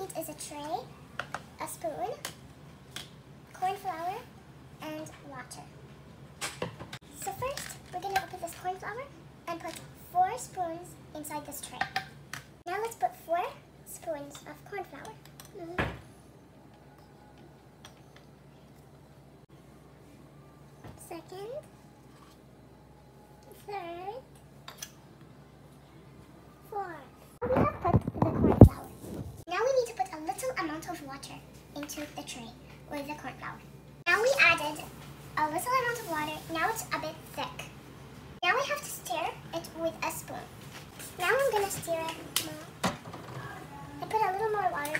need is a tray, a spoon, corn flour, and water. So first, we're going to open this corn flour and put 4 spoons inside this tray. Now let's put 4 spoons of corn flour. Second, third, fourth. We have put the corn flour. Now we need to put a little amount of water into the tray with the corn flour. Now we added a little amount of water. Now it's a bit thick. Now we have to stir it with a spoon. Now I'm going to stir it more. I put a little more water